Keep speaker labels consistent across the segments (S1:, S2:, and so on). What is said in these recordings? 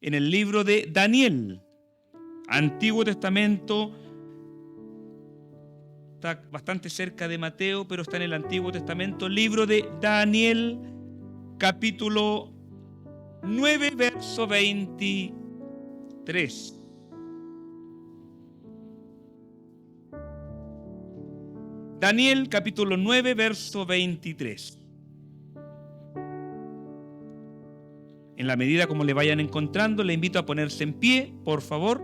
S1: en el libro de Daniel. Antiguo Testamento, está bastante cerca de Mateo, pero está en el Antiguo Testamento. Libro de Daniel, capítulo 9, verso 23. Daniel, capítulo 9, verso 23. En la medida como le vayan encontrando, le invito a ponerse en pie, por favor.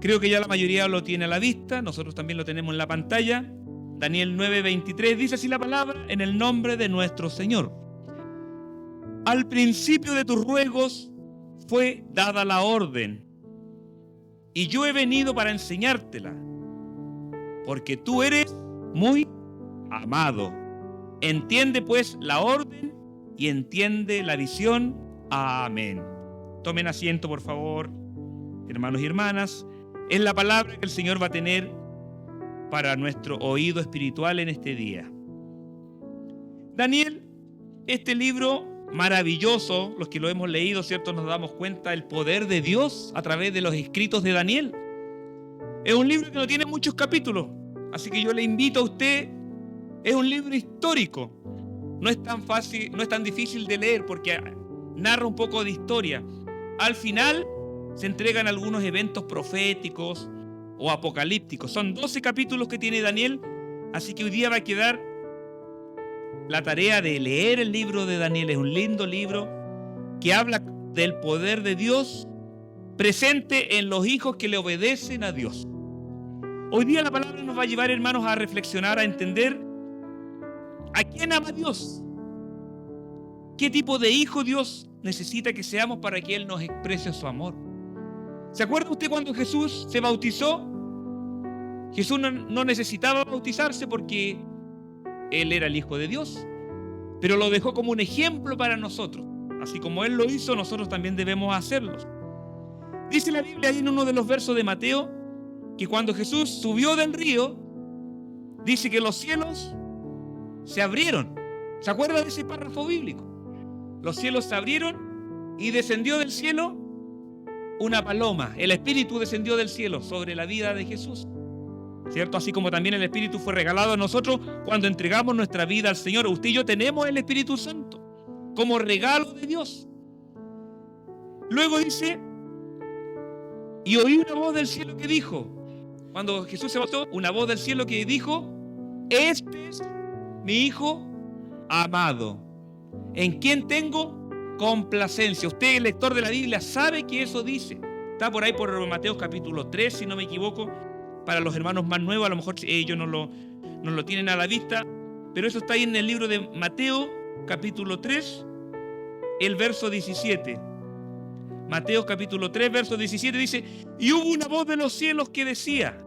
S1: Creo que ya la mayoría lo tiene a la vista, nosotros también lo tenemos en la pantalla. Daniel 9, 23 dice así la palabra: en el nombre de nuestro Señor. Al principio de tus ruegos fue dada la orden, y yo he venido para enseñártela, porque tú eres muy amado. Entiende pues la orden y entiende la visión. Amén. Tomen asiento, por favor, hermanos y hermanas. Es la palabra que el Señor va a tener para nuestro oído espiritual en este día. Daniel, este libro maravilloso, los que lo hemos leído, ¿cierto? Nos damos cuenta del poder de Dios a través de los escritos de Daniel. Es un libro que no tiene muchos capítulos, así que yo le invito a usted. Es un libro histórico. No es tan fácil, no es tan difícil de leer porque narra un poco de historia. Al final se entregan algunos eventos proféticos o apocalípticos. Son 12 capítulos que tiene Daniel, así que hoy día va a quedar la tarea de leer el libro de Daniel. Es un lindo libro que habla del poder de Dios presente en los hijos que le obedecen a Dios. Hoy día la palabra nos va a llevar, hermanos, a reflexionar, a entender a quién ama Dios, qué tipo de hijo Dios necesita que seamos para que Él nos exprese su amor. ¿Se acuerda usted cuando Jesús se bautizó? Jesús no necesitaba bautizarse porque Él era el Hijo de Dios, pero lo dejó como un ejemplo para nosotros. Así como Él lo hizo, nosotros también debemos hacerlo. Dice la Biblia ahí en uno de los versos de Mateo que cuando Jesús subió del río, dice que los cielos se abrieron. ¿Se acuerda de ese párrafo bíblico? Los cielos se abrieron y descendió del cielo una paloma. El Espíritu descendió del cielo sobre la vida de Jesús, ¿cierto? Así como también el Espíritu fue regalado a nosotros cuando entregamos nuestra vida al Señor. Usted y yo tenemos el Espíritu Santo como regalo de Dios. Luego dice: y oí una voz del cielo que dijo, cuando Jesús se bautizó, una voz del cielo que dijo: este es mi Hijo amado, en quien tengo complacencia. Usted, el lector de la Biblia, sabe que eso dice. Está por ahí por Mateo capítulo 3, si no me equivoco. Para los hermanos más nuevos, a lo mejor ellos no lo tienen a la vista, pero eso está ahí en el libro de Mateo capítulo 3, el verso 17. Mateo capítulo 3, verso 17 dice: y hubo una voz de los cielos que decía: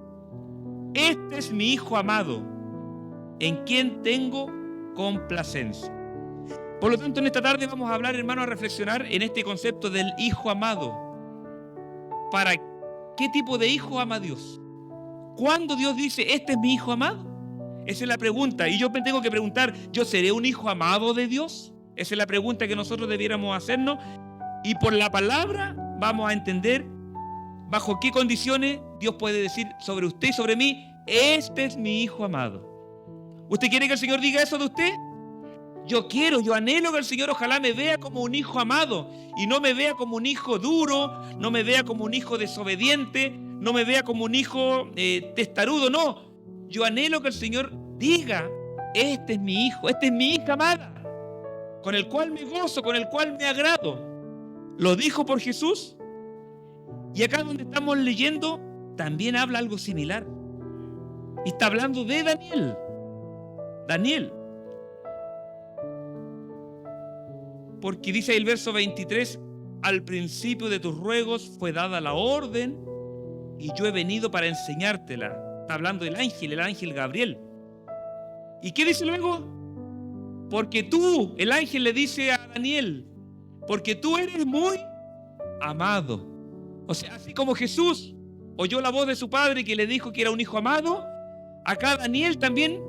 S1: este es mi Hijo amado, en quien tengo complacencia. Por lo tanto, en esta tarde vamos a hablar, hermanos, a reflexionar en este concepto del Hijo amado. ¿Para qué tipo de hijo ama Dios? ¿Cuándo Dios dice: este es mi Hijo amado? Esa es la pregunta. Y yo me tengo que preguntar: ¿yo seré un hijo amado de Dios? Esa es la pregunta que nosotros debiéramos hacernos. Y por la palabra vamos a entender bajo qué condiciones Dios puede decir sobre usted y sobre mí: este es mi Hijo amado. ¿Usted quiere que el Señor diga eso de usted? Yo anhelo que el Señor ojalá me vea como un hijo amado y no me vea como un hijo duro, no me vea como un hijo desobediente, no me vea como un hijo testarudo. No, yo anhelo que el Señor diga: este es mi hijo, esta es mi hija amada, con el cual me gozo, con el cual me agrado. Lo dijo por Jesús. Y acá donde estamos leyendo también habla algo similar. Y está hablando de Daniel. Porque dice el verso 23: al principio de tus ruegos fue dada la orden y yo he venido para enseñártela. Está hablando del ángel, el ángel Gabriel. ¿Y qué dice luego? Porque tú, el ángel le dice a Daniel, porque tú eres muy amado. O sea, así como Jesús oyó la voz de su padre que le dijo que era un hijo amado, acá Daniel también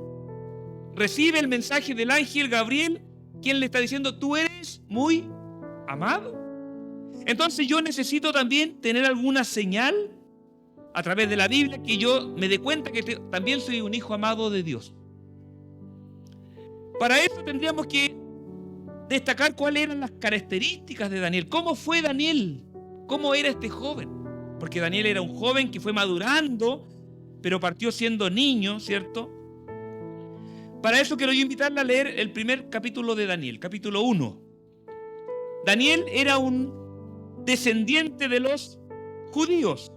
S1: recibe el mensaje del ángel Gabriel ¿quién le está diciendo? Tú eres muy amado. Entonces yo necesito también tener alguna señal a través de la Biblia que yo me dé cuenta que también soy un hijo amado de Dios. Para eso tendríamos que destacar cuáles eran las características de Daniel. ¿Cómo fue Daniel? ¿Cómo era este joven? Porque Daniel era un joven que fue madurando, pero partió siendo niño, ¿cierto? Para eso quiero yo invitarle a leer el primer capítulo de Daniel, capítulo 1. Daniel era un descendiente de los judíos,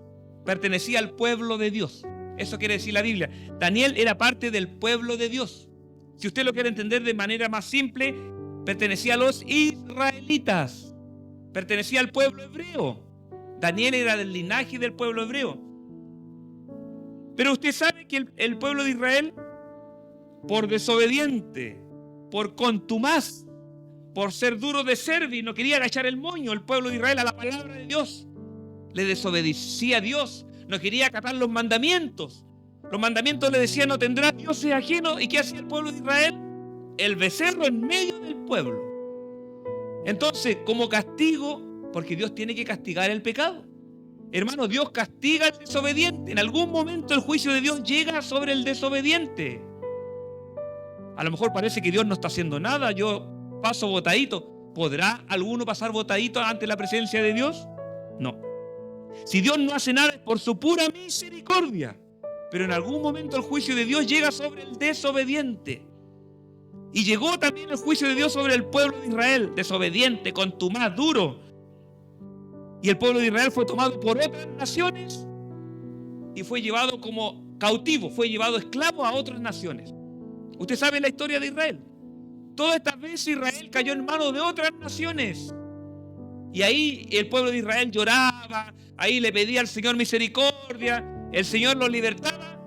S1: pertenecía al pueblo de Dios. Eso quiere decir la Biblia. Daniel era parte del pueblo de Dios. Si usted lo quiere entender de manera más simple, pertenecía a los israelitas, pertenecía al pueblo hebreo. Daniel era del linaje del pueblo hebreo. Pero usted sabe que el pueblo de Israel, por desobediente, por contumaz, por ser duro de cerviz, no quería agachar el moño, el pueblo de Israel, a la palabra de Dios. Le desobedecía a Dios, no quería acatar los mandamientos. Los mandamientos le decían: no tendrás dioses ajenos. ¿Y qué hacía el pueblo de Israel? El becerro en medio del pueblo. Entonces, como castigo, porque Dios tiene que castigar el pecado. Hermano, Dios castiga al desobediente. En algún momento el juicio de Dios llega sobre el desobediente. A lo mejor parece que Dios no está haciendo nada. Yo paso botadito. ¿Podrá alguno pasar botadito ante la presencia de Dios? No. Si Dios no hace nada es por su pura misericordia. Pero en algún momento el juicio de Dios llega sobre el desobediente. Y llegó también el juicio de Dios sobre el pueblo de Israel, desobediente, contumaz, duro. Y el pueblo de Israel fue tomado por otras naciones y fue llevado como cautivo, fue llevado esclavo a otras naciones. Usted sabe la historia de Israel. Todas estas veces Israel cayó en manos de otras naciones. Y ahí el pueblo de Israel lloraba, ahí le pedía al Señor misericordia, el Señor lo libertaba,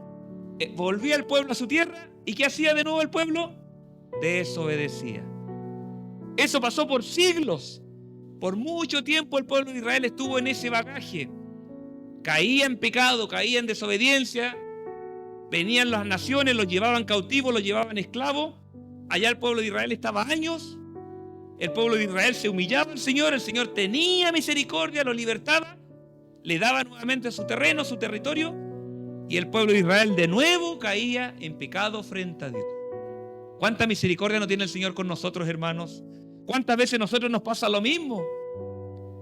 S1: volvía el pueblo a su tierra. ¿Y qué hacía de nuevo el pueblo? Desobedecía. Eso pasó por siglos. Por mucho tiempo el pueblo de Israel estuvo en ese bagaje. Caía en pecado, caía en desobediencia. Venían las naciones, los llevaban cautivos, los llevaban esclavos. Allá el pueblo de Israel estaba años. El pueblo de Israel se humillaba al Señor. El Señor tenía misericordia, lo libertaba, le daba nuevamente su terreno, su territorio. Y el pueblo de Israel de nuevo caía en pecado frente a Dios. ¿Cuánta misericordia no tiene el Señor con nosotros, hermanos? ¿Cuántas veces nosotros nos pasa lo mismo?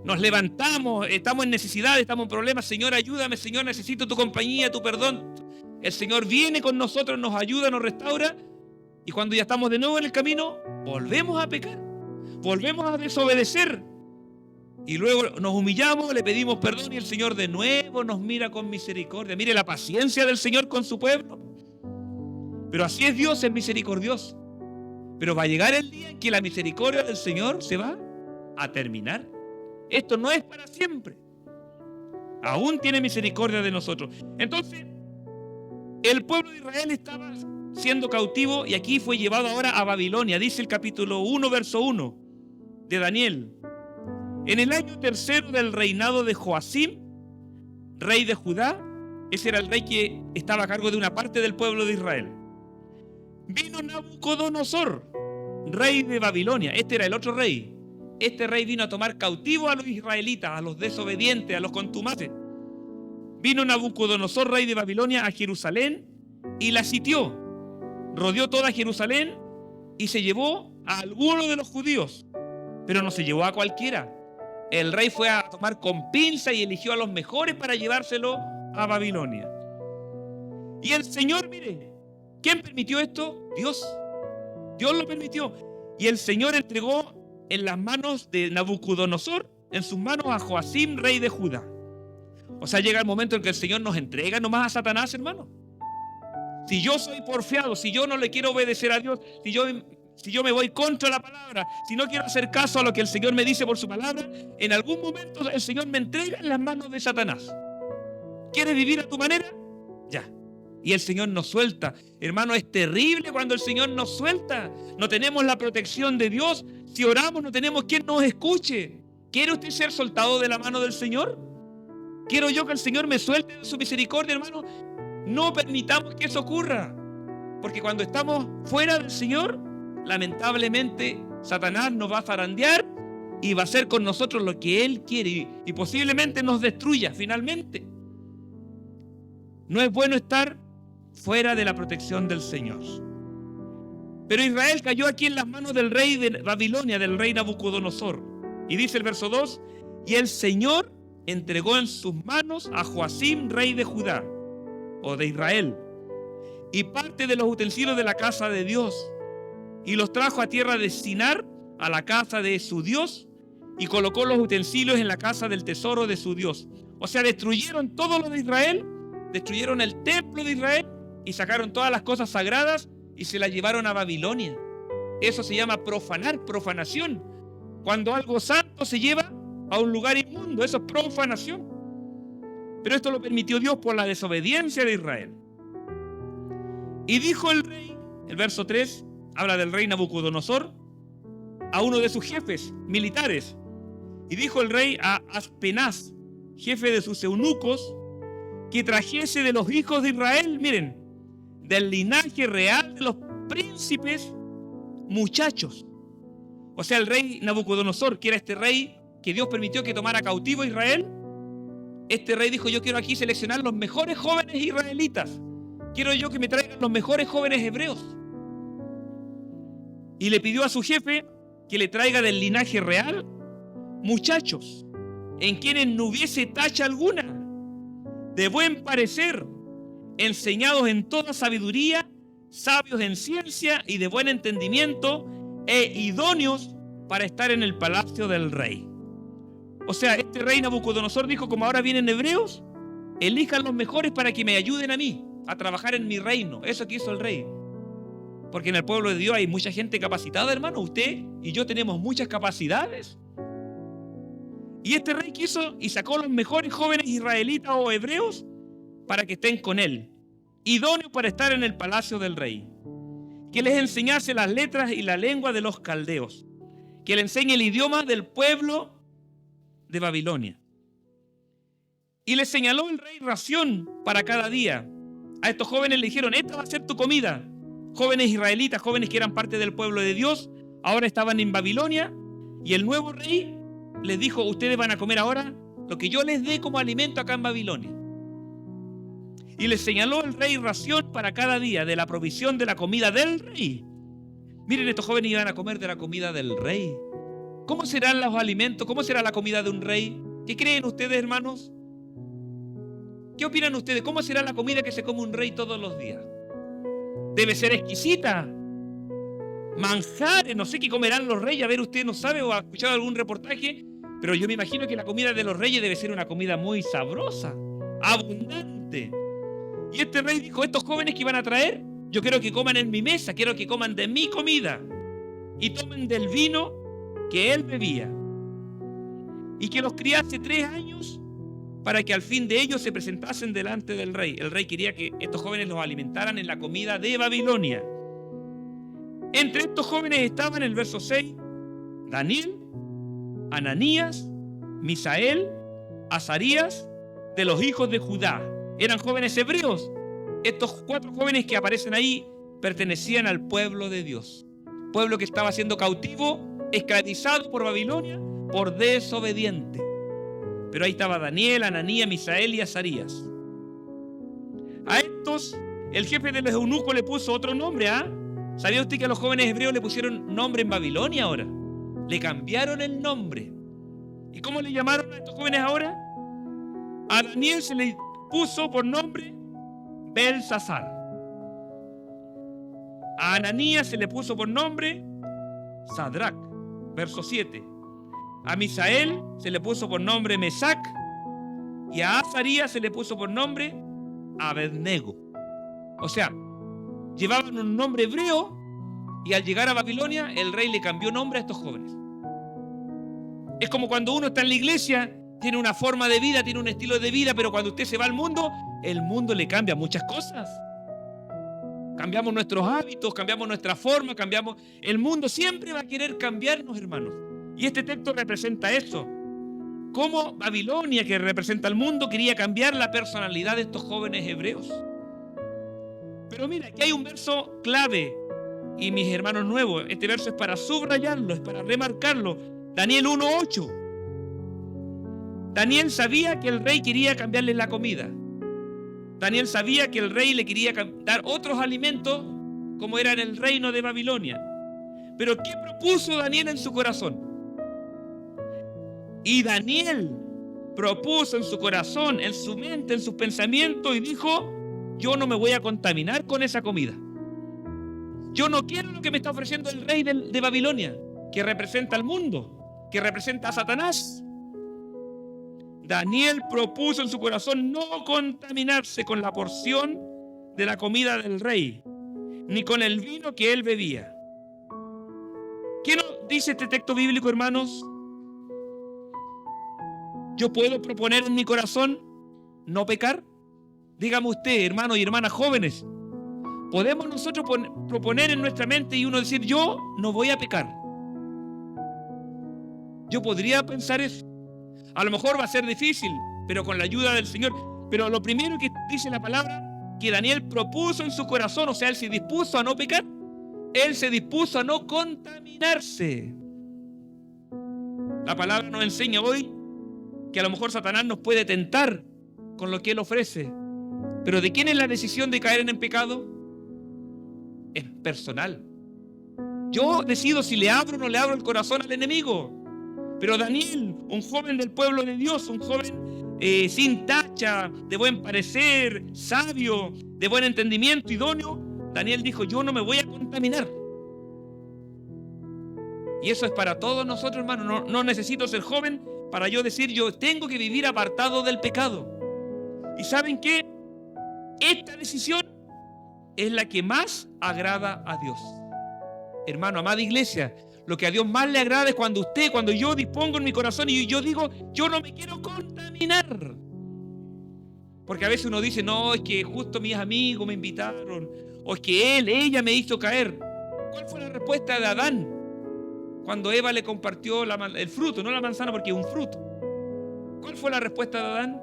S1: Nos levantamos, estamos en necesidad, estamos en problemas. Señor, ayúdame, Señor, necesito tu compañía, tu perdón. El Señor viene con nosotros, nos ayuda, nos restaura. Y cuando ya estamos de nuevo en el camino, volvemos a pecar. Volvemos a desobedecer. Y luego nos humillamos, le pedimos perdón y el Señor de nuevo nos mira con misericordia. Mire la paciencia del Señor con su pueblo. Pero así es Dios, es misericordioso. Pero va a llegar el día en que la misericordia del Señor se va a terminar. Esto no es para siempre. Aún tiene misericordia de nosotros. Entonces, el pueblo de Israel estaba siendo cautivo y aquí fue llevado ahora a Babilonia. Dice el capítulo 1, verso 1 de Daniel. En el año tercero del reinado de Joacim, rey de Judá, ese era el rey que estaba a cargo de una parte del pueblo de Israel, vino Nabucodonosor, rey de Babilonia. Este era el otro rey. Este rey vino a tomar cautivo a los israelitas, a los desobedientes, a los contumaces. Vino Nabucodonosor, rey de Babilonia, a Jerusalén y la sitió. Rodeó toda Jerusalén y se llevó a algunos de los judíos, pero no se llevó a cualquiera. El rey fue a tomar con pinza y eligió a los mejores para llevárselo a Babilonia. Y el Señor, mire, ¿quién permitió esto? Dios. Dios lo permitió. Y el Señor entregó en las manos de Nabucodonosor, en sus manos a Joacim, rey de Judá. O sea, llega el momento en que el Señor nos entrega nomás a Satanás, hermano. Si yo soy porfiado, si yo no le quiero obedecer a Dios, si yo me voy contra la palabra, si no quiero hacer caso a lo que el Señor me dice por su palabra, en algún momento el Señor me entrega en las manos de Satanás. ¿Quieres vivir a tu manera? Ya. Y el Señor nos suelta. Hermano, es terrible cuando el Señor nos suelta. No tenemos la protección de Dios. Si oramos, no tenemos quien nos escuche. ¿Quiere usted ser soltado de la mano del Señor? ¿Quiero yo que el Señor me suelte de su misericordia, hermano? No permitamos que eso ocurra. Porque cuando estamos fuera del Señor, lamentablemente Satanás nos va a zarandear y va a hacer con nosotros lo que él quiere y posiblemente nos destruya finalmente. No es bueno estar fuera de la protección del Señor. Pero Israel cayó aquí en las manos del rey de Babilonia, del rey Nabucodonosor. Y dice el verso 2, y el Señor entregó en sus manos a Joacim, rey de Judá, o de Israel, y parte de los utensilios de la casa de Dios, y los trajo a tierra de Sinar, a la casa de su Dios, y colocó los utensilios en la casa del tesoro de su Dios. O sea, destruyeron todo lo de Israel, destruyeron el templo de Israel, y sacaron todas las cosas sagradas, y se las llevaron a Babilonia. Eso se llama profanar, profanación. Cuando algo santo se lleva a un lugar inmundo, eso es profanación. Pero esto lo permitió Dios por la desobediencia de Israel. Y dijo el rey, el verso 3, habla del rey Nabucodonosor, a uno de sus jefes militares. Y dijo el rey a Aspenaz, jefe de sus eunucos, que trajese de los hijos de Israel, miren, del linaje real de los príncipes, muchachos. O sea, el rey Nabucodonosor, que era este rey que Dios permitió que tomara cautivo a Israel, este rey dijo, yo quiero aquí seleccionar los mejores jóvenes israelitas. Quiero yo que me traigan los mejores jóvenes hebreos. Y le pidió a su jefe que le traiga del linaje real muchachos, en quienes no hubiese tacha alguna, de buen parecer, enseñados en toda sabiduría, sabios en ciencia y de buen entendimiento, e idóneos para estar en el palacio del rey. O sea, este rey Nabucodonosor dijo, como ahora vienen hebreos, elijan los mejores para que me ayuden a mí a trabajar en mi reino. Eso que hizo el rey. Porque en el pueblo de Dios hay mucha gente capacitada, hermano. Usted y yo tenemos muchas capacidades. Y este rey quiso y sacó los mejores jóvenes israelitas o hebreos para que estén con él, idóneos para estar en el palacio del rey. Que les enseñase las letras y la lengua de los caldeos, que le enseñe el idioma del pueblo de Babilonia. Y les señaló el rey ración para cada día. A estos jóvenes le dijeron, esta va a ser tu comida. Jóvenes israelitas, jóvenes que eran parte del pueblo de Dios, ahora estaban en Babilonia, y el nuevo rey les dijo, ustedes van a comer ahora lo que yo les dé como alimento acá en Babilonia. Y les señaló el rey ración para cada día de la provisión de la comida del rey. Miren, estos jóvenes iban a comer de la comida del rey. ¿Cómo serán los alimentos? ¿Cómo será la comida de un rey? ¿Qué creen ustedes, hermanos? ¿Qué opinan ustedes? ¿Cómo será la comida que se come un rey todos los días? Debe ser exquisita. Manjares, no sé qué comerán los reyes. A ver, usted no sabe o ha escuchado algún reportaje, pero yo me imagino que la comida de los reyes debe ser una comida muy sabrosa, abundante. Y este rey dijo, estos jóvenes que iban a traer, yo quiero que coman en mi mesa, quiero que coman de mi comida y tomen del vino que él bebía. Y que los criase 3 años para que al fin de ellos se presentasen delante del rey. El rey quería que estos jóvenes los alimentaran en la comida de Babilonia. Entre estos jóvenes estaban, en el verso 6, Daniel, Ananías, Misael, Azarías, de los hijos de Judá. Eran jóvenes hebreos. Estos 4 jóvenes que aparecen ahí pertenecían al pueblo de Dios. Pueblo que estaba siendo cautivo, esclavizado por Babilonia, por desobediente. Pero ahí estaba Daniel, Ananías, Misael y Azarías. A estos, el jefe de los eunucos le puso otro nombre, ¿ah? ¿Sabía usted que a los jóvenes hebreos le pusieron nombre en Babilonia ahora? Le cambiaron el nombre. ¿Y cómo le llamaron a estos jóvenes ahora? A Daniel se le puso por nombre Belsasar. A Ananías se le puso por nombre Sadrac, verso 7. A Misael se le puso por nombre Mesac. Y a Azarías se le puso por nombre Abednego. O sea, llevaban un nombre hebreo y al llegar a Babilonia el rey le cambió nombre a estos jóvenes. Es como cuando uno está en la iglesia, tiene una forma de vida, tiene un estilo de vida, pero cuando usted se va al mundo, el mundo le cambia muchas cosas. Cambiamos nuestros hábitos, cambiamos nuestra forma, cambiamos. El mundo siempre va a querer cambiarnos, hermanos. Y este texto representa eso. Cómo Babilonia, que representa al mundo, quería cambiar la personalidad de estos jóvenes hebreos. Pero mira, aquí hay un verso clave y mis hermanos nuevos, este verso es para subrayarlo, es para remarcarlo. Daniel 1:8. Daniel sabía que el rey quería cambiarle la comida. Daniel sabía que el rey le quería dar otros alimentos como era en el reino de Babilonia. Pero ¿qué propuso Daniel en su corazón? Y Daniel propuso en su corazón, en su mente, en sus pensamientos y dijo: yo no me voy a contaminar con esa comida. Yo no quiero lo que me está ofreciendo el rey de Babilonia, que representa al mundo, que representa a Satanás. Daniel propuso en su corazón no contaminarse con la porción de la comida del rey, ni con el vino que él bebía. ¿Qué nos dice este texto bíblico, hermanos? ¿Yo puedo proponer en mi corazón no pecar? Dígame usted, hermanos y hermanas jóvenes, ¿podemos nosotros proponer en nuestra mente y uno decir: yo no voy a pecar? Yo podría pensar eso. A lo mejor va a ser difícil, pero con la ayuda del Señor. Pero lo primero que dice la palabra, que Daniel propuso en su corazón, o sea, él se dispuso a no pecar, él se dispuso a no contaminarse. La palabra nos enseña hoy que a lo mejor Satanás nos puede tentar con lo que él ofrece. Pero ¿de quién es la decisión de caer en el pecado? Es personal. Yo decido si le abro o no le abro el corazón al enemigo. Pero Daniel, un joven del pueblo de Dios, un joven sin tacha, de buen parecer, sabio, de buen entendimiento, idóneo, Daniel dijo: yo no me voy a contaminar. Y eso es para todos nosotros, hermanos. No necesito ser joven para yo decir: yo tengo que vivir apartado del pecado. ¿Y saben qué? Esta decisión es la que más agrada a Dios. Hermano, amada iglesia, lo que a Dios más le agrada es cuando yo dispongo en mi corazón y yo digo: yo no me quiero contaminar. Porque a veces uno dice: no, es que justo mis amigos me invitaron, o es que ella me hizo caer. ¿Cuál fue la respuesta de Adán cuando Eva le compartió el fruto? No la manzana, porque es un fruto. ¿Cuál fue la respuesta de Adán?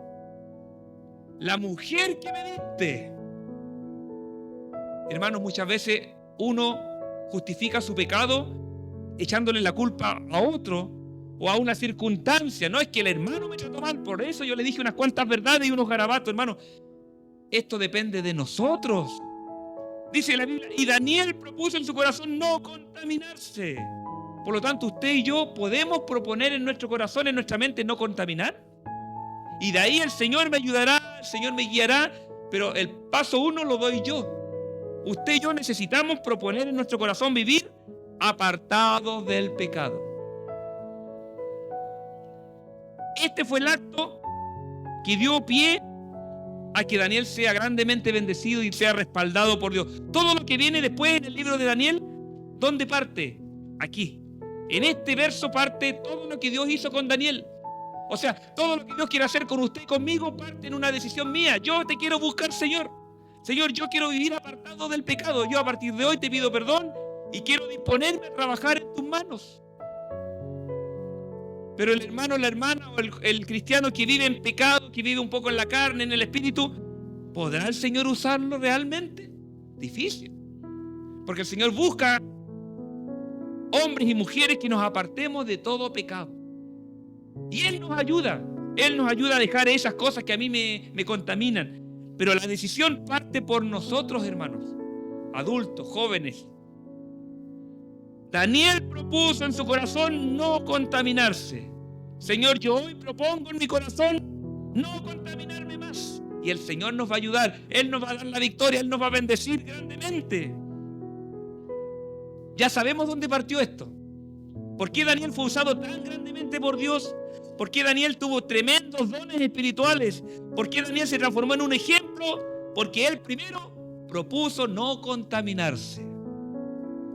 S1: La mujer que me diste. Hermanos, muchas veces uno justifica su pecado echándole la culpa a otro o a una circunstancia. No, es que el hermano me trató mal, por eso yo le dije unas cuantas verdades y unos garabatos. Hermano, esto depende de nosotros. Dice la Biblia: y Daniel propuso en su corazón no contaminarse. Por lo tanto, usted y yo podemos proponer en nuestro corazón, en nuestra mente, no contaminar. Y de ahí el Señor me ayudará, el Señor me guiará, pero el paso 1 lo doy yo. Usted y yo necesitamos proponer en nuestro corazón vivir apartados del pecado. Este fue el acto que dio pie a que Daniel sea grandemente bendecido y sea respaldado por Dios. Todo lo que viene después en el libro de Daniel, ¿dónde parte? Aquí. En este verso parte todo lo que Dios hizo con Daniel. O sea, todo lo que Dios quiere hacer con usted y conmigo parte en una decisión mía. Yo te quiero buscar, Señor. Señor, yo quiero vivir apartado del pecado. Yo a partir de hoy te pido perdón y quiero disponerme a trabajar en tus manos. Pero el hermano, la hermana o el cristiano que vive en pecado, que vive un poco en la carne, en el espíritu, ¿podrá el Señor usarlo realmente? Difícil. Porque el Señor busca hombres y mujeres que nos apartemos de todo pecado. Y Él nos ayuda. Él nos ayuda a dejar esas cosas que a mí me contaminan. Pero la decisión parte por nosotros, hermanos, adultos, jóvenes. Daniel propuso en su corazón no contaminarse. Señor, yo hoy propongo en mi corazón no contaminarme más. Y el Señor nos va a ayudar. Él nos va a dar la victoria. Él nos va a bendecir grandemente. Ya sabemos dónde partió esto. ¿Por qué Daniel fue usado tan grandemente por Dios? ¿Por qué Daniel tuvo tremendos dones espirituales? ¿Por qué Daniel se transformó en un ejemplo? Porque él primero propuso no contaminarse.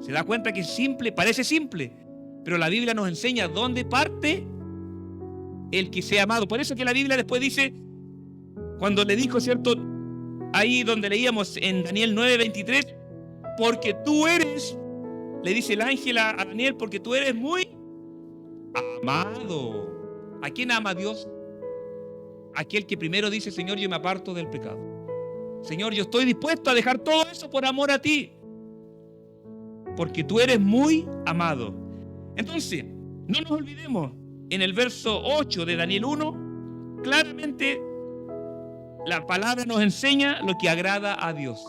S1: ¿Se da cuenta que es simple? Parece simple, pero la Biblia nos enseña dónde parte el que sea amado. Por eso que la Biblia después dice, cuando le dijo, ¿cierto? Ahí donde leíamos en Daniel 9:23, porque tú eres, le dice el ángel a Daniel, porque tú eres muy amado. ¿A quién ama Dios? Aquel que primero dice, Señor, yo me aparto del pecado. Señor, yo estoy dispuesto a dejar todo eso por amor a ti. porque tú eres muy amado. Entonces, no nos olvidemos, en el verso 8 de Daniel 1, claramente la palabra nos enseña lo que agrada a Dios.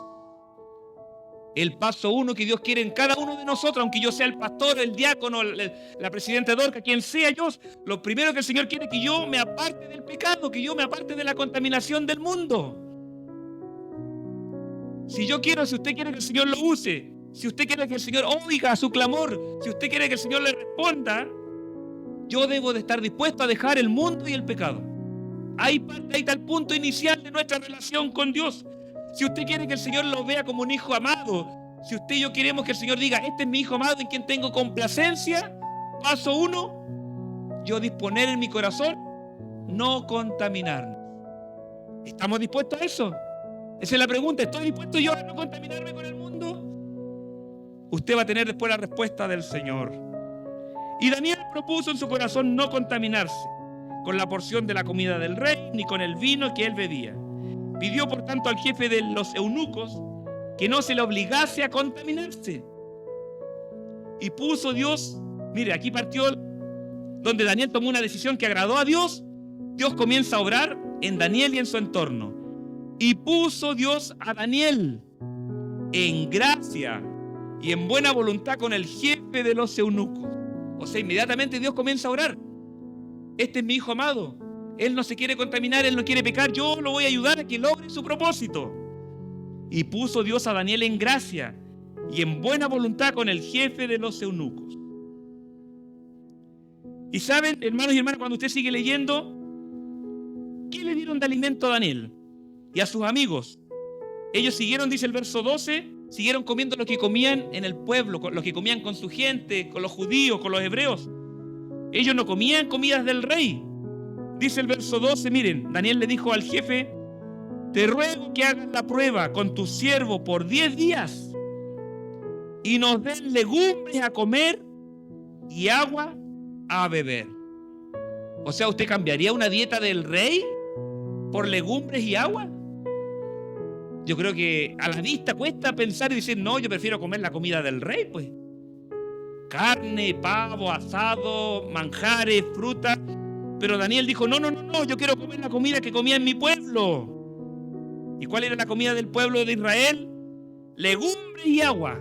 S1: El paso 1 que Dios quiere en cada uno de nosotros, aunque yo sea el pastor, el diácono, la presidenta de Dorcas, quien sea yo, lo primero que el Señor quiere es que yo me aparte del pecado, que yo me aparte de la contaminación del mundo. Si usted quiere que el Señor lo use, si usted quiere que el Señor oiga su clamor, si usted quiere que el Señor le responda, yo debo de estar dispuesto a dejar el mundo y el pecado. Ahí está el punto inicial de nuestra relación con Dios. Si usted quiere que el Señor lo vea como un hijo amado, si usted y yo queremos que el Señor diga, este es mi hijo amado en quien tengo complacencia, paso 1, yo disponer en mi corazón, no contaminarnos. ¿Estamos dispuestos a eso? Esa es la pregunta. ¿Estoy dispuesto yo a no contaminarme con el mundo? Usted va a tener después la respuesta del Señor. Y Daniel propuso en su corazón no contaminarse con la porción de la comida del rey, ni con el vino que él bebía. Pidió por tanto al jefe de los eunucos que no se le obligase a contaminarse. Y puso Dios, mire, aquí partió donde Daniel tomó una decisión que agradó a Dios. Dios comienza a obrar en Daniel y en su entorno. Y puso Dios a Daniel en gracia y en buena voluntad con el jefe de los eunucos. O sea, inmediatamente Dios comienza a orar. Este es mi hijo amado. Él no se quiere contaminar, él no quiere pecar. Yo lo voy a ayudar a que logre su propósito. Y puso Dios a Daniel en gracia y en buena voluntad con el jefe de los eunucos. Y saben, hermanos y hermanas, cuando usted sigue leyendo, ¿qué le dieron de alimento a Daniel y a sus amigos? Ellos siguieron, dice el verso 12, siguieron comiendo lo que comían en el pueblo, lo que comían con su gente, con los judíos, con los hebreos. Ellos no comían comidas del rey. Dice el verso 12, miren, Daniel le dijo al jefe, te ruego que hagas la prueba con tu siervo por 10 días y nos den legumbres a comer y agua a beber. O sea, ¿usted cambiaría una dieta del rey por legumbres y agua? Yo creo que a la vista cuesta pensar y decir, no, yo prefiero comer la comida del rey, pues. Carne, pavo, asado, manjares, frutas. Pero Daniel dijo, no, yo quiero comer la comida que comía en mi pueblo. ¿Y cuál era la comida del pueblo de Israel? Legumbres y agua.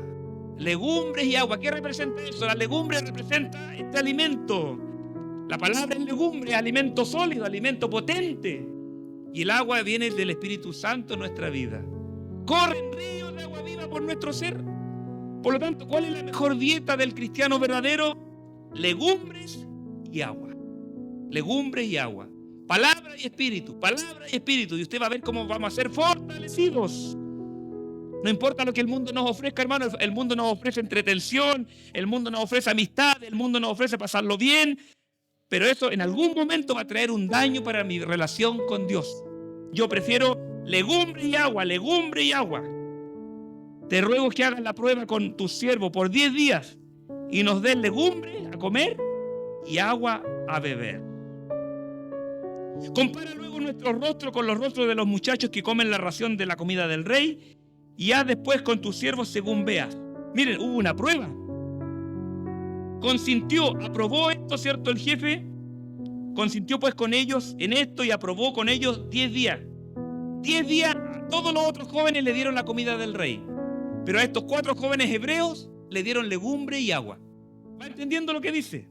S1: Legumbres y agua. ¿Qué representa eso? La legumbre representa este alimento. La palabra es legumbre, alimento sólido, alimento potente. Y el agua viene del Espíritu Santo en nuestra vida. Corren ríos de agua viva por nuestro ser. Por lo tanto, ¿cuál es la mejor dieta del cristiano verdadero? Legumbres y agua. Legumbres y agua. Palabra y espíritu, palabra y espíritu. Y usted va a ver cómo vamos a ser fortalecidos. No importa lo que el mundo nos ofrezca, hermano. El mundo nos ofrece entretención, el mundo nos ofrece amistad, el mundo nos ofrece pasarlo bien. Pero eso en algún momento va a traer un daño para mi relación con Dios. Yo prefiero legumbre y agua, legumbre y agua. Te ruego que hagas la prueba con tu siervo por 10 días y nos den legumbre a comer y agua a beber. Compara luego nuestro rostro con los rostros de los muchachos que comen la ración de la comida del rey y haz después con tus siervos según veas. Miren, hubo una prueba. Consintió, aprobó esto, ¿cierto? El jefe consintió pues con ellos en esto y aprobó con ellos 10 días. 10 días a todos los otros jóvenes le dieron la comida del rey. Pero a estos 4 jóvenes hebreos le dieron legumbre y agua. ¿Va entendiendo lo que dice?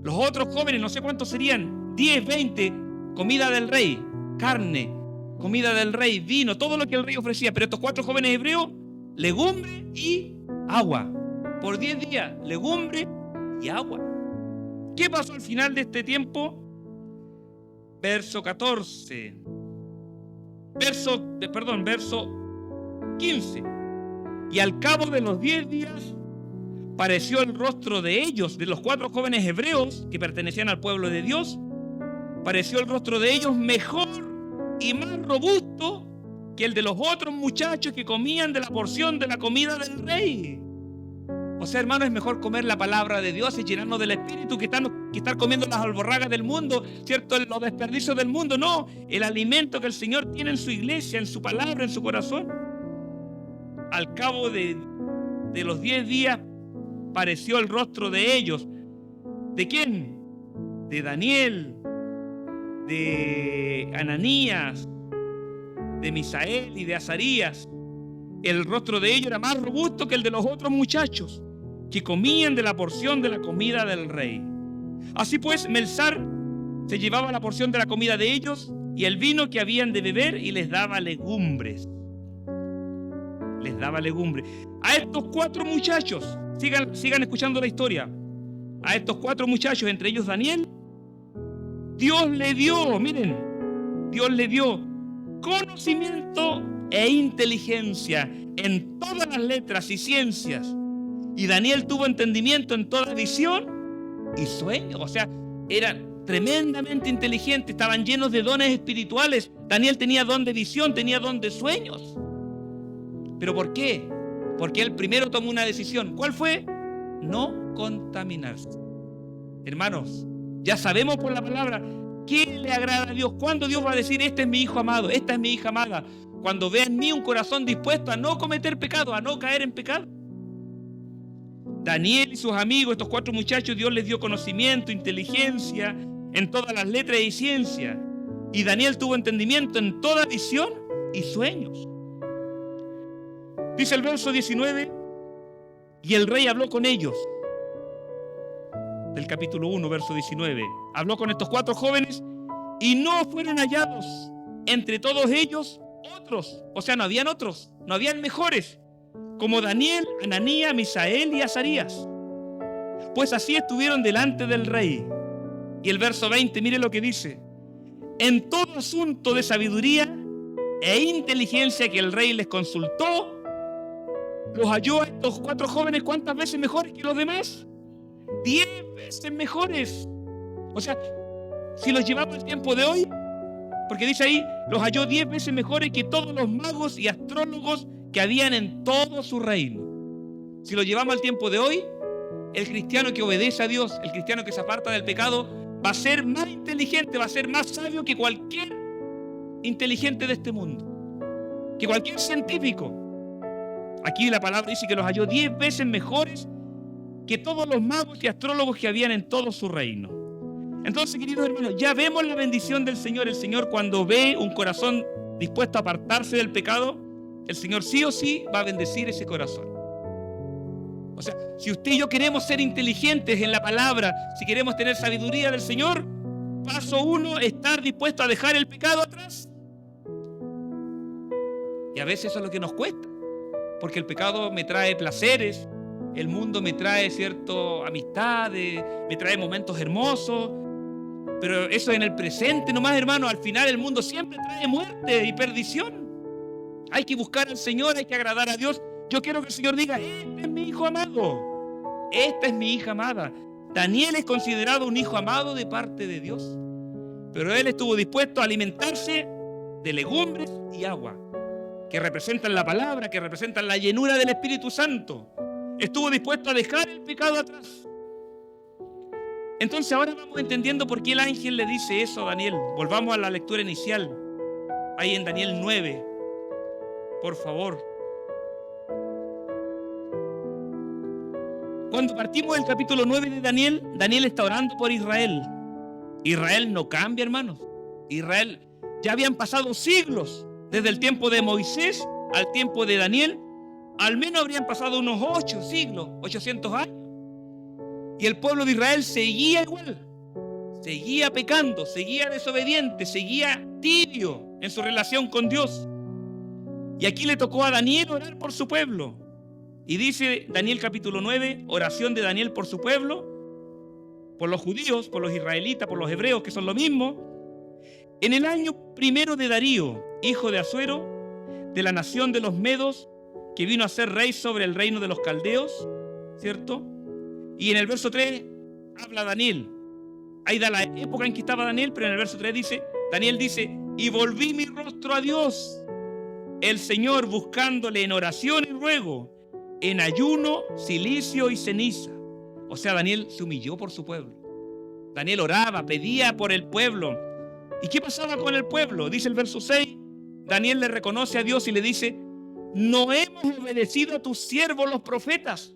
S1: Los otros jóvenes, no sé cuántos serían, 10, 20, comida del rey, carne, comida del rey, vino, todo lo que el rey ofrecía. Pero estos 4 jóvenes hebreos, legumbre y agua. Por 10 días, legumbre y agua. ¿Qué pasó al final de este tiempo? Verso 14. Verso 15. Y al cabo de los 10 días, pareció el rostro de ellos, de los 4 jóvenes hebreos que pertenecían al pueblo de Dios, pareció el rostro de ellos mejor y más robusto que el de los otros muchachos que comían de la porción de la comida del rey. O sea, hermano, es mejor comer la palabra de Dios y llenarnos del Espíritu que estar comiendo las alborragas del mundo, ¿cierto? Los desperdicios del mundo. No, el alimento que el Señor tiene en su iglesia, en su palabra, en su corazón. Al cabo de de los 10 días pareció el rostro de ellos. ¿De quién? De Daniel, de Ananías, de Misael y de Azarías. El rostro de ellos era más robusto que el de los otros muchachos, que comían de la porción de la comida del rey. Así pues, Melsar se llevaba la porción de la comida de ellos y el vino que habían de beber, y les daba legumbres. Les daba legumbres. A estos 4 muchachos, sigan escuchando la historia. A estos 4 muchachos, entre ellos Daniel, Dios le dio, miren, Dios le dio conocimiento e inteligencia en todas las letras y ciencias. Y Daniel tuvo entendimiento en toda visión y sueño. O sea, eran tremendamente inteligentes, estaban llenos de dones espirituales. Daniel tenía don de visión, tenía don de sueños. ¿Pero por qué? Porque él primero tomó una decisión. ¿Cuál fue? No contaminarse. Hermanos, ya sabemos por la palabra qué le agrada a Dios. ¿Cuándo Dios va a decir, este es mi hijo amado, esta es mi hija amada? Cuando vea en mí un corazón dispuesto a no cometer pecado, a no caer en pecado. Daniel y sus amigos, estos 4 muchachos, Dios les dio conocimiento, inteligencia en todas las letras y ciencias. Y Daniel tuvo entendimiento en toda visión y sueños. Dice el verso 19, y el rey habló con ellos. Del capítulo 1, verso 19. Habló con estos 4 jóvenes y no fueron hallados entre todos ellos otros. O sea, no habían otros, no habían mejores, como Daniel, Ananías, Misael y Azarías. Pues así estuvieron delante del rey. Y el verso 20, mire lo que dice. En todo asunto de sabiduría e inteligencia que el rey les consultó, los halló a estos 4 jóvenes, ¿cuántas veces mejores que los demás? 10 veces mejores. O sea, si los llevamos al tiempo de hoy, porque dice ahí, los halló 10 veces mejores que todos los magos y astrólogos que habían en todo su reino. Si lo llevamos al tiempo de hoy, el cristiano que obedece a Dios, el cristiano que se aparta del pecado, va a ser más inteligente, va a ser más sabio que cualquier inteligente de este mundo, que cualquier científico. Aquí la palabra dice que los halló 10 veces mejores que todos los magos y astrólogos que habían en todo su reino. Entonces, queridos hermanos, ya vemos la bendición del Señor. El Señor, cuando ve un corazón dispuesto a apartarse del pecado, el Señor sí o sí va a bendecir ese corazón. O sea, si usted y yo queremos ser inteligentes en la palabra, si queremos tener sabiduría del Señor, paso 1, estar dispuesto a dejar el pecado atrás. Y a veces eso es lo que nos cuesta, porque el pecado me trae placeres, el mundo me trae amistades, me trae momentos hermosos, pero eso en el presente nomás, hermano. Al final el mundo siempre trae muerte y perdición. Hay que buscar al Señor, hay que agradar a Dios. Yo quiero que el Señor diga, este es mi hijo amado, esta es mi hija amada. Daniel es considerado un hijo amado de parte de Dios, pero él estuvo dispuesto a alimentarse de legumbres y agua, que representan la palabra, que representan la llenura del Espíritu Santo. Estuvo dispuesto a dejar el pecado atrás. Entonces ahora vamos entendiendo por qué el ángel le dice eso a Daniel. Volvamos a la lectura inicial, ahí en Daniel 9, por favor. Cuando partimos del capítulo 9 de Daniel, Daniel está orando por Israel. Israel no cambia, hermanos. Israel, ya habían pasado siglos, desde el tiempo de Moisés al tiempo de Daniel. Al menos habrían pasado unos 8 siglos, 800 años. Y el pueblo de Israel seguía igual. Seguía pecando, seguía desobediente, seguía tibio en su relación con Dios. Y aquí le tocó a Daniel orar por su pueblo. Y dice Daniel capítulo 9, oración de Daniel por su pueblo, por los judíos, por los israelitas, por los hebreos, que son lo mismo. En el año 1 de Darío, hijo de Asuero, de la nación de los Medos, que vino a ser rey sobre el reino de los caldeos, ¿cierto? Y en el verso 3 habla Daniel. Ahí da la época en que estaba Daniel, pero en el verso 3 dice, Daniel dice, y volví mi rostro a Dios, el Señor, buscándole en oración y ruego, en ayuno, cilicio y ceniza. O sea, Daniel se humilló por su pueblo. Daniel oraba, pedía por el pueblo. ¿Y qué pasaba con el pueblo? Dice el verso 6, Daniel le reconoce a Dios y le dice, no hemos obedecido a tus siervos los profetas.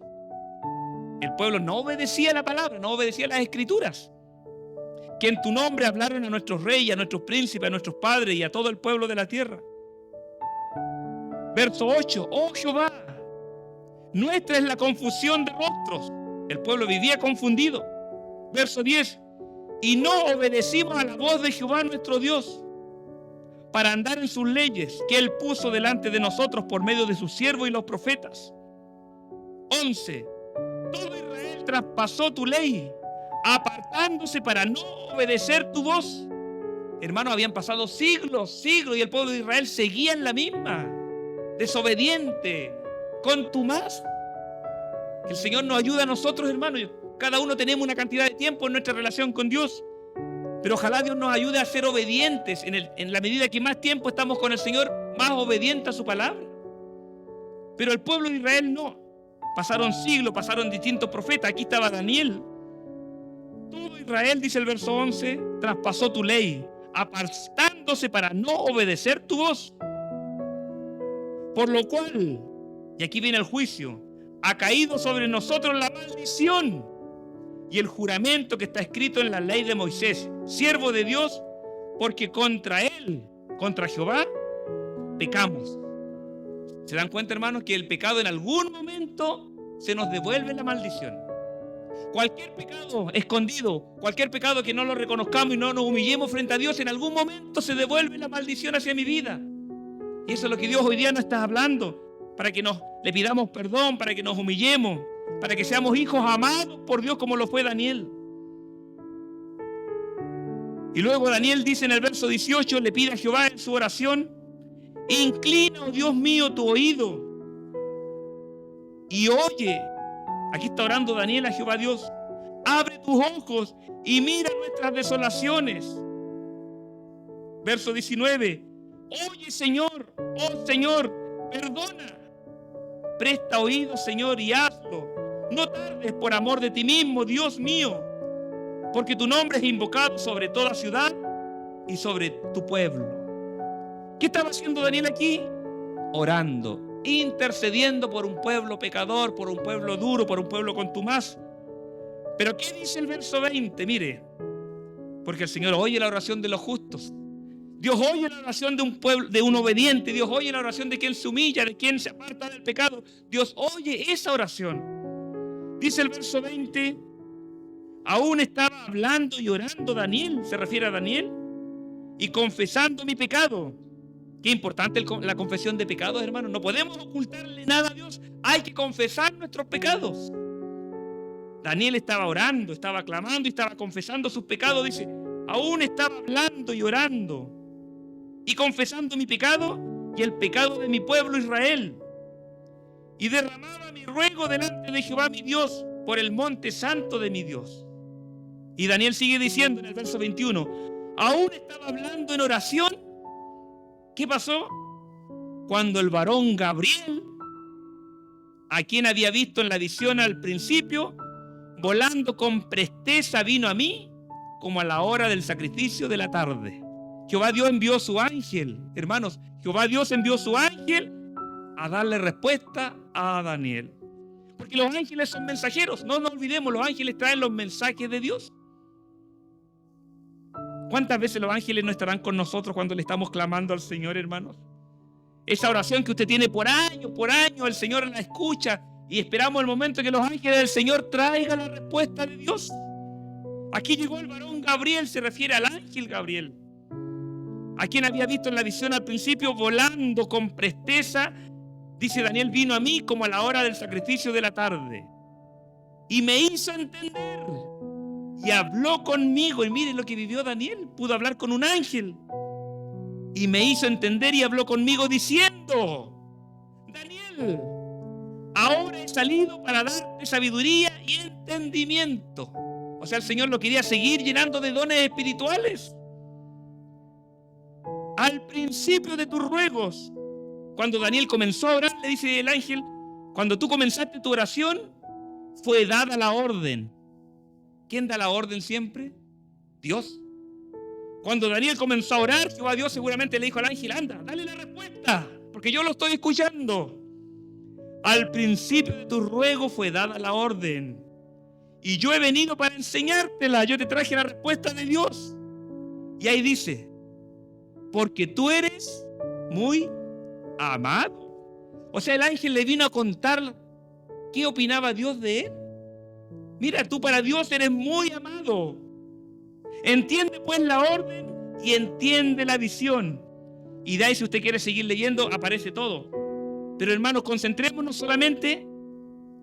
S1: El pueblo no obedecía la palabra, no obedecía las escrituras, que en tu nombre hablaron a nuestros reyes, a nuestros príncipes, a nuestros padres y a todo el pueblo de la tierra. Verso 8, oh Jehová, nuestra es la confusión de rostros. El pueblo vivía confundido. Verso 10, y no obedecimos a la voz de Jehová nuestro Dios para andar en sus leyes que Él puso delante de nosotros por medio de sus siervos y los profetas. 11, todo Israel traspasó tu ley, apartándose para no obedecer tu voz. Hermanos, habían pasado siglos y el pueblo de Israel seguía en la misma, desobediente, contumaz. Que el Señor nos ayude a nosotros, hermanos. Cada uno tenemos una cantidad de tiempo en nuestra relación con Dios, pero ojalá Dios nos ayude a ser obedientes. En la medida que más tiempo estamos con el Señor, más obediente a su palabra. Pero el pueblo de Israel no. Pasaron siglos, pasaron distintos profetas. Aquí estaba Daniel. Todo Israel, dice el verso 11, traspasó tu ley, apartándose para no obedecer tu voz. Por lo cual, y aquí viene el juicio, ha caído sobre nosotros la maldición y el juramento que está escrito en la ley de Moisés, siervo de Dios, porque contra él, contra Jehová, pecamos. ¿Se dan cuenta, hermanos, que el pecado en algún momento se nos devuelve la maldición? Cualquier pecado escondido, cualquier pecado que no lo reconozcamos y no nos humillemos frente a Dios, en algún momento se devuelve la maldición hacia mi vida. Y eso es lo que Dios hoy día nos está hablando, para que le pidamos perdón, para que nos humillemos, para que seamos hijos amados por Dios como lo fue Daniel. Y luego Daniel dice en el verso 18, le pide a Jehová en su oración, inclina, oh Dios mío, tu oído y oye. Aquí está orando Daniel a Jehová Dios. Abre tus ojos y mira nuestras desolaciones. Verso 19. Oye, Señor, oh Señor, perdona. Presta oído, Señor, y hazlo. No tardes por amor de ti mismo, Dios mío, porque tu nombre es invocado sobre toda ciudad y sobre tu pueblo. ¿Qué estaba haciendo Daniel aquí? Orando, intercediendo por un pueblo pecador, por un pueblo duro, por un pueblo contumaz. Pero ¿qué dice el verso 20? Mire, porque el Señor oye la oración de los justos. Dios oye la oración de un pueblo, de un obediente. Dios oye la oración de quien se humilla, de quien se aparta del pecado. Dios oye esa oración. Dice el verso 20, aún estaba hablando y orando Daniel, se refiere a Daniel, y confesando mi pecado. Qué importante la confesión de pecados, hermanos. No podemos ocultarle nada a Dios. Hay que confesar nuestros pecados. Daniel estaba orando, estaba clamando y estaba confesando sus pecados. Dice, aún estaba hablando y orando y confesando mi pecado y el pecado de mi pueblo Israel. Y derramaba mi ruego delante de Jehová mi Dios por el monte santo de mi Dios. Y Daniel sigue diciendo en el verso 21, aún estaba hablando en oración. ¿Qué pasó? Cuando el varón Gabriel, a quien había visto en la visión al principio, volando con presteza vino a mí como a la hora del sacrificio de la tarde. Jehová Dios envió su ángel, hermanos, Jehová Dios envió su ángel a darle respuesta a Daniel. Porque los ángeles son mensajeros, no nos olvidemos, los ángeles traen los mensajes de Dios. ¿Cuántas veces los ángeles no estarán con nosotros cuando le estamos clamando al Señor, hermanos? Esa oración que usted tiene por años, el Señor la escucha y esperamos el momento que los ángeles del Señor traigan la respuesta de Dios. Aquí llegó el varón Gabriel, se refiere al ángel Gabriel, a quien había visto en la visión al principio volando con presteza. Dice Daniel, vino a mí como a la hora del sacrificio de la tarde y me hizo entender y habló conmigo. Y miren lo que vivió Daniel, pudo hablar con un ángel y me hizo entender y habló conmigo diciendo, Daniel, ahora he salido para darte sabiduría y entendimiento. O sea, el Señor lo quería seguir llenando de dones espirituales. Al principio de tus ruegos, cuando Daniel comenzó a orar, le dice el ángel, cuando tú comenzaste tu oración, fue dada la orden. ¿Quién da la orden siempre? Dios. Cuando Daniel comenzó a orar, Jehová Dios seguramente le dijo al ángel, anda, dale la respuesta, porque yo lo estoy escuchando. Al principio de tu ruego fue dada la orden, y yo he venido para enseñártela. Yo te traje la respuesta de Dios. Y ahí dice, porque tú eres muy amado. O sea, el ángel le vino a contar qué opinaba Dios de él. Mira, tú para Dios eres muy amado. Entiende pues la orden y entiende la visión. Y de ahí, si usted quiere seguir leyendo, aparece todo. Pero hermanos, concentrémonos solamente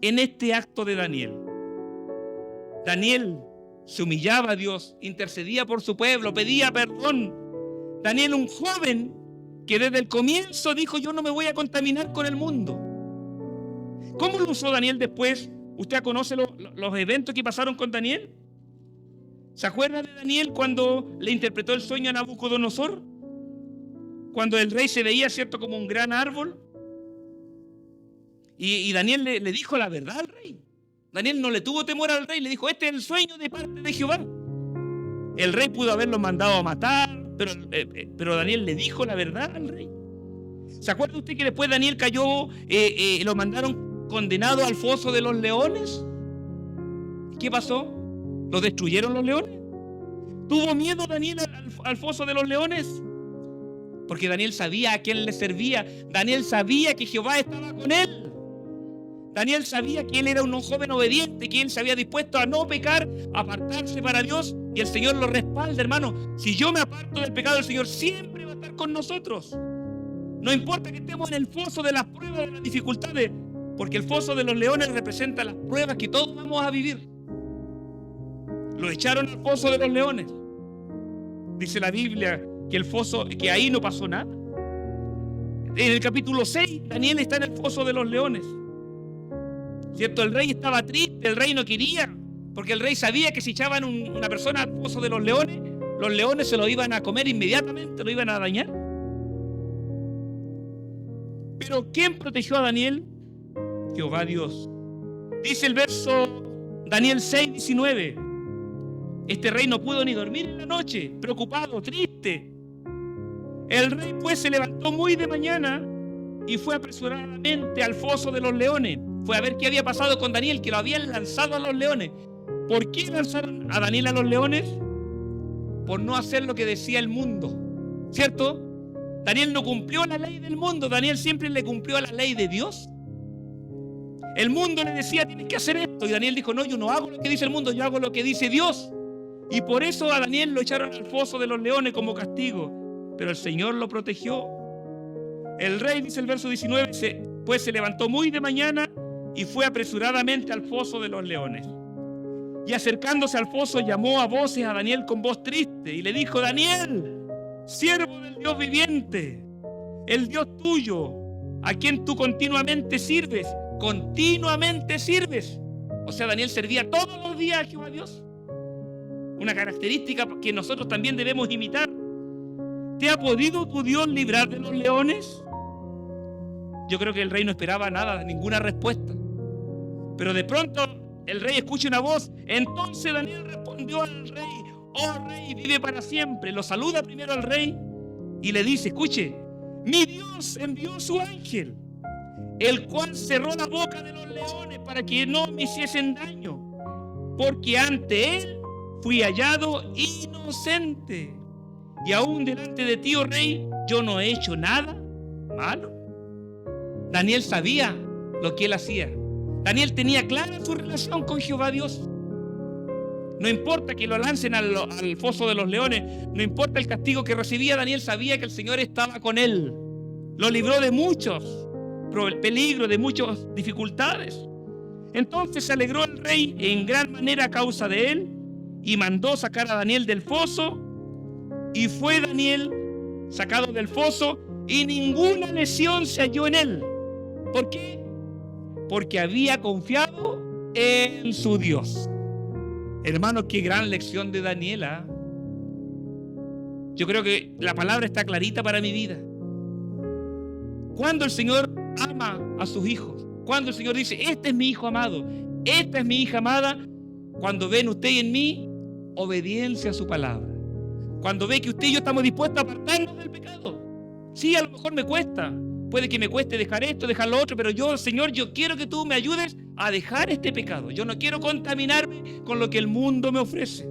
S1: en este acto de Daniel. Daniel se humillaba a Dios, intercedía por su pueblo, pedía perdón. Daniel, un joven que desde el comienzo dijo, yo no me voy a contaminar con el mundo. ¿Cómo lo usó Daniel después? ¿Usted conoce los eventos que pasaron con Daniel? ¿Se acuerda de Daniel cuando le interpretó el sueño a Nabucodonosor? Cuando el rey se veía, ¿cierto?, como un gran árbol. Y Daniel le dijo la verdad al rey. Daniel no le tuvo temor al rey, le dijo, este es el sueño de parte de Jehová. El rey pudo haberlo mandado a matar, pero Daniel le dijo la verdad al rey. ¿Se acuerda usted que después Daniel cayó, lo mandaron condenado al foso de los leones? ¿Qué pasó? ¿Lo destruyeron los leones? ¿Tuvo miedo Daniel al foso de los leones? Porque Daniel sabía a quién le servía. Daniel sabía que Jehová estaba con él. Daniel sabía que él era un joven obediente, que él se había dispuesto a no pecar, a apartarse para Dios, y el Señor lo respalda, hermano. Si yo me aparto del pecado, el Señor siempre va a estar con nosotros. No importa que estemos en el foso de las pruebas, de las dificultades, porque el foso de los leones representa las pruebas que todos vamos a vivir. Lo echaron al foso de los leones. Dice la Biblia que ahí no pasó nada. En el capítulo 6, Daniel está en el foso de los leones. ¿Cierto? El rey estaba triste, el rey no quería, porque el rey sabía que si echaban una persona al foso de los leones se lo iban a comer inmediatamente, lo iban a dañar. Pero ¿quién protegió a Daniel? Jehová Dios. Dice el verso Daniel 6:19. Este rey no pudo ni dormir en la noche, preocupado, triste. El rey pues se levantó muy de mañana y fue apresuradamente al foso de los leones. Fue a ver qué había pasado con Daniel, que lo habían lanzado a los leones. ¿Por qué lanzaron a Daniel a los leones? Por no hacer lo que decía el mundo, ¿cierto? Daniel no cumplió la ley del mundo, Daniel siempre le cumplió a la ley de Dios. El mundo le decía, tienes que hacer esto, y Daniel dijo, no, yo no hago lo que dice el mundo, yo hago lo que dice Dios. Y por eso a Daniel lo echaron al foso de los leones como castigo, pero el Señor lo protegió. El rey, dice el verso 19, pues se levantó muy de mañana y fue apresuradamente al foso de los leones. Y acercándose al foso llamó a voces a Daniel con voz triste y le dijo, Daniel, siervo del Dios viviente, el Dios tuyo, a quien tú continuamente sirves. O sea, Daniel servía todos los días a Jehová Dios. Una característica que nosotros también debemos imitar. ¿Te ha podido tu Dios librar de los leones? Yo creo que el rey no esperaba nada, ninguna respuesta. Pero de pronto el rey escucha una voz. Entonces Daniel respondió al rey, oh rey, vive para siempre. Lo saluda primero al rey y le dice, escuche, mi Dios envió su ángel, el cual cerró la boca de los leones para que no me hiciesen daño, porque ante él fui hallado inocente. Y aún delante de ti, oh rey, yo no he hecho nada malo. Daniel sabía lo que él hacía. Daniel tenía clara su relación con Jehová Dios. No importa que lo lancen al foso de los leones, no importa el castigo que recibía, Daniel sabía que el Señor estaba con él. Lo libró de muchos peligros, de muchas dificultades. Entonces se alegró el rey en gran manera a causa de él y mandó sacar a Daniel del foso. Y fue Daniel sacado del foso y ninguna lesión se halló en él. ¿Por qué? Porque había confiado en su Dios. Hermanos, qué gran lección de Daniel, ¿eh? Yo creo que la palabra está clarita para mi vida. Cuando el Señor ama a sus hijos, cuando el Señor dice, este es mi hijo amado, esta es mi hija amada, cuando ven usted y en mí obediencia a su palabra. Cuando ve que usted y yo estamos dispuestos a apartarnos del pecado. Sí, a lo mejor me cuesta, Puede que me cueste dejar esto, dejar lo otro, pero yo, Señor, yo quiero que tú me ayudes a dejar este pecado. Yo no quiero contaminarme con lo que el mundo me ofrece.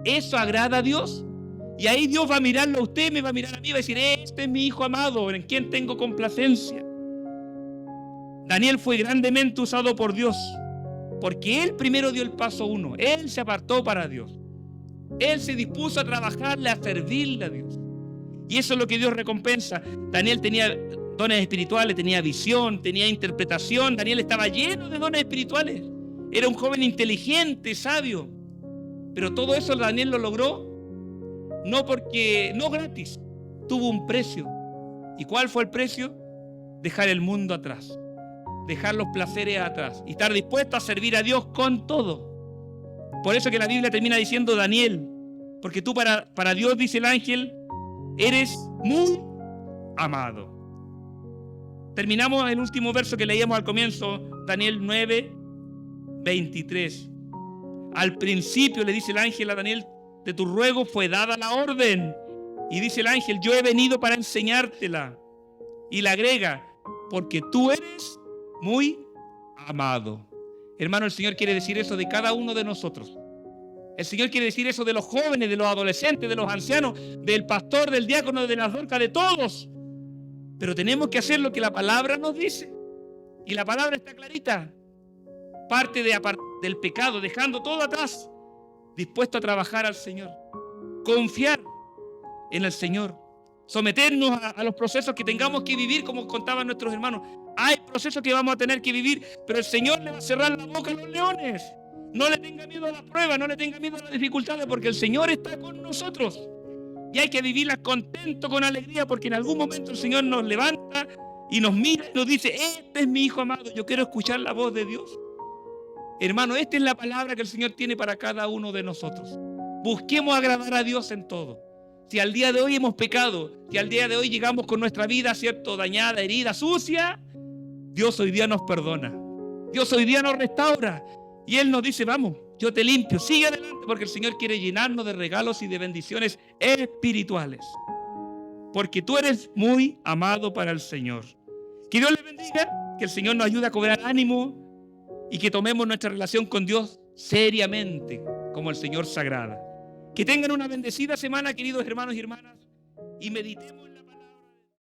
S1: ¿Eso agrada a Dios? Y ahí Dios va a mirarlo a usted, me va a mirar a mí y va a decir, este es mi hijo amado, en quien tengo complacencia. Daniel fue grandemente usado por Dios, porque él primero dio el paso uno. Él se apartó para Dios. Él se dispuso a trabajarle, a servirle a Dios. Y eso es lo que Dios recompensa. Daniel tenía dones espirituales, tenía visión, tenía interpretación. Daniel estaba lleno de dones espirituales. Era un joven inteligente, sabio. Pero todo eso Daniel lo logró no gratis. Tuvo un precio. ¿Y cuál fue el precio? Dejar el mundo atrás. Dejar los placeres atrás. Y estar dispuesto a servir a Dios con todo. Por eso que la Biblia termina diciendo Daniel. Porque tú para Dios, dice el ángel, eres muy amado. Terminamos el último verso que leíamos al comienzo, Daniel 9, 23. Al principio le dice el ángel a Daniel, de tu ruego fue dada la orden. Y dice el ángel, yo he venido para enseñártela. Y le agrega, porque tú eres muy amado. Hermano, el Señor quiere decir eso de cada uno de nosotros. El Señor quiere decir eso de los jóvenes, de los adolescentes, de los ancianos, del pastor, del diácono, de las dorcas, de todos. Pero tenemos que hacer lo que la palabra nos dice. Y la palabra está clarita. Parte del pecado, dejando todo atrás, dispuesto a trabajar al Señor. Confiar en el Señor. Someternos a los procesos que tengamos que vivir, como contaban nuestros hermanos. Hay procesos que vamos a tener que vivir, pero el Señor le va a cerrar la boca a los leones. No le tenga miedo a las pruebas, no le tenga miedo a las dificultades, porque el Señor está con nosotros. Y hay que vivirlas contento, con alegría, porque en algún momento el Señor nos levanta y nos mira y nos dice, este es mi hijo amado, yo quiero escuchar la voz de Dios. Hermano, esta es la palabra que el Señor tiene para cada uno de nosotros. Busquemos agradar a Dios en todo. Si al día de hoy hemos pecado, si al día de hoy llegamos con nuestra vida, ¿cierto?, dañada, herida, sucia, Dios hoy día nos perdona. Dios hoy día nos restaura. Y Él nos dice, vamos, yo te limpio, sigue adelante, porque el Señor quiere llenarnos de regalos y de bendiciones espirituales. Porque tú eres muy amado para el Señor. Que Dios les bendiga, que el Señor nos ayude a cobrar ánimo y que tomemos nuestra relación con Dios seriamente, como el Señor sagrada. Que tengan una bendecida semana, queridos hermanos y hermanas, y meditemos en